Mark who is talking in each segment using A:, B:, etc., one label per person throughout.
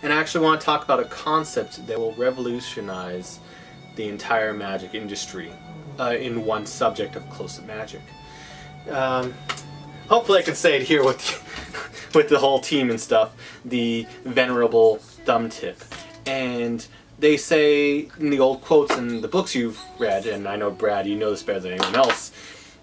A: And I actually want to talk about a concept that will revolutionize the entire magic industry in one subject of close-up magic. Hopefully I can say it here with with the whole team and stuff. The venerable thumb tip. And they say in the old quotes in the books you've read, and I know, Brad, you know this better than anyone else,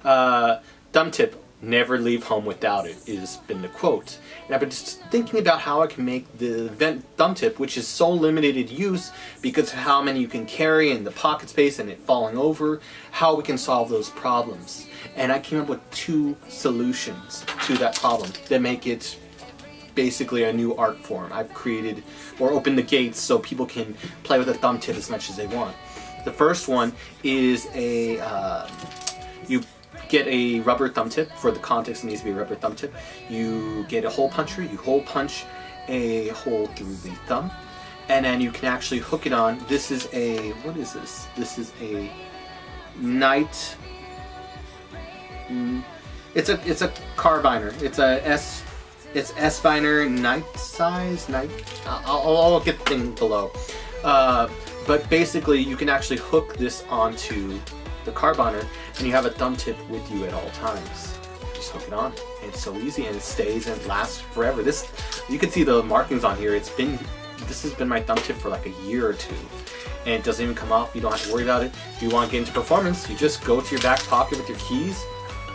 A: thumb tip, never leave home without it, has been the quote. And I've been just thinking about how I can make the thumb tip, which is so limited in use because of how many you can carry and the pocket space and it falling over, how we can solve those problems. And I came up with 2 solutions to that problem that make it basically a new art form. I've created or opened the gates so people can play with a thumb tip as much as they want. The first one is you get a rubber thumb tip. For the context, it needs to be a rubber thumb tip. You get a hole puncher, you hole punch a hole through the thumb, and then you can actually hook it on. This is a, what is this? This is a night, it's a carbiner. It's a S-biner night size, I'll get the thing below. But basically you can actually hook this onto the carbiner and you have a thumb tip with you at all times. Just hook it on. And it's so easy and it stays and it lasts forever. This, you can see the markings on here. This has been my thumb tip for like a year or 2. And it doesn't even come off. You don't have to worry about it. If you want to get into performance, you just go to your back pocket with your keys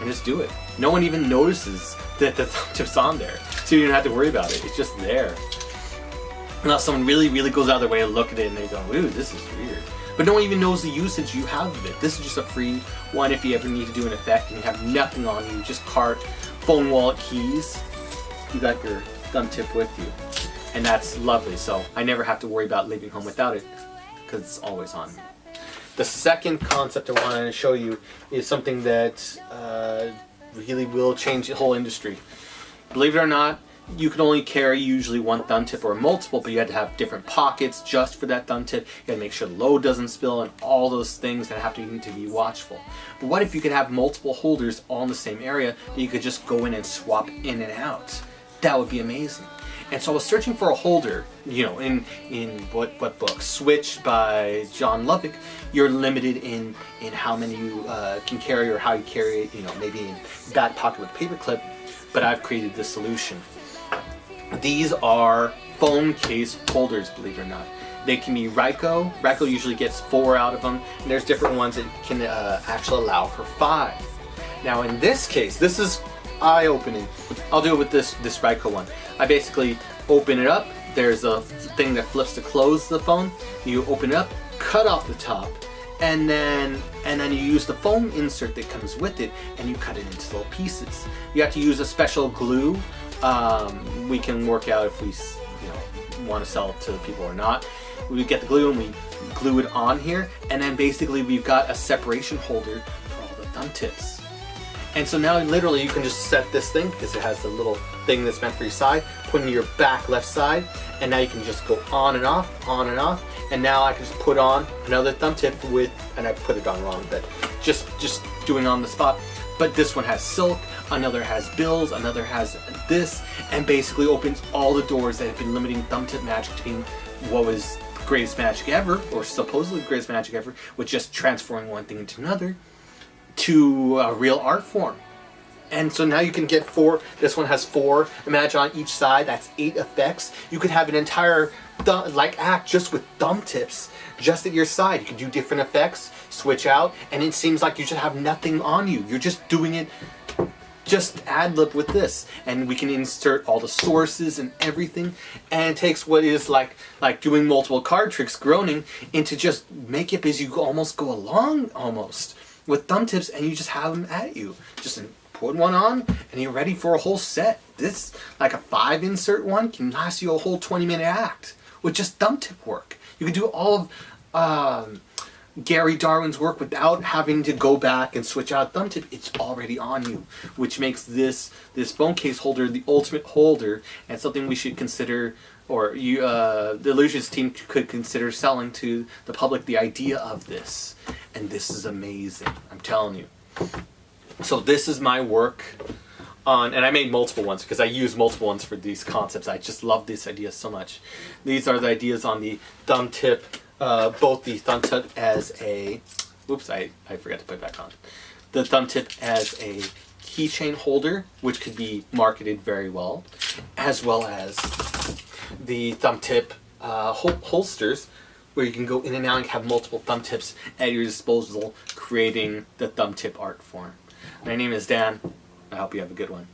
A: and just do it. No one even notices that the thumb tip's on there. So you don't have to worry about it. It's just there. Unless someone really goes out of their way to look at it and they go, ooh, this is weird. But no one even knows the usage you have of it. This is just a free one if you ever need to do an effect and you have nothing on you, just card, phone, wallet, keys. You got your thumb tip with you. And that's lovely. So I never have to worry about leaving home without it because it's always on me. The second concept I wanted to show you is something that really will change the whole industry. Believe it or not, you can only carry usually one thumb tip or multiple, but you had to have different pockets just for that thumb tip. You gotta make sure the load doesn't spill and all those things that need to be watchful. But what if you could have multiple holders all in the same area that you could just go in and swap in and out? That would be amazing. And so I was searching for a holder, you know, in what book? Switch by John Lovick. You're limited in how many you can carry or how you carry it, you know, maybe in back pocket with a paper clip, but I've created this solution. These are phone case holders, believe it or not. They can be Ryko. Ryko usually gets 4 out of them, and there's different ones that can actually allow for 5. Now in this case, this is eye-opening. I'll do it with this Ryko one. I basically open it up. There's a thing that flips to close the phone. You open it up, cut off the top, and then you use the foam insert that comes with it, and you cut it into little pieces. You have to use a special glue. We can work out if we, want to sell it to the people or not. We get the glue and we glue it on here, and then basically we've got a separation holder for all the thumb tips. And so now literally you can just set this thing, because it has the little thing that's meant for your side, put in your back left side, and now you can just go on and off, and now I can just put on another thumb tip with, and I put it on wrong, but just doing on the spot. But this one has silk, another has bills, another has this, and basically opens all the doors that have been limiting thumb tip magic to being what was the greatest magic ever, or supposedly the greatest magic ever, with just transforming one thing into another, to a real art form. And so now you can get 4, this one has 4, imagine on each side, that's 8 effects. You could have an entire act just with thumb tips, just at your side. You can do different effects, switch out, and it seems like you just have nothing on you. You're just doing it, just ad-lib with this. And we can insert all the sources and everything, and it takes what is like doing multiple card tricks, groaning, into just make it as you almost go along, almost, with thumb tips, and you just have them at you. Just put one on and you're ready for a whole set. This, like a 5 insert one, can last you a whole 20-minute act with just thumb tip work. You can do all of Gary Darwin's work without having to go back and switch out thumb tip. It's already on you, which makes this phone case holder the ultimate holder, and something we should consider, or the Illusions team could consider selling to the public the idea of this. And this is amazing, I'm telling you. So this is my work on, and I made multiple ones because I use multiple ones for these concepts. I just love this idea so much. These are the ideas on the thumb tip, both the thumb tip as a, oops, I forgot to put it back on. The thumb tip as a keychain holder, which could be marketed very well, as well as the thumb tip holsters, where you can go in and out and have multiple thumb tips at your disposal, creating the thumb tip art form. My name is Dan. I hope you have a good one.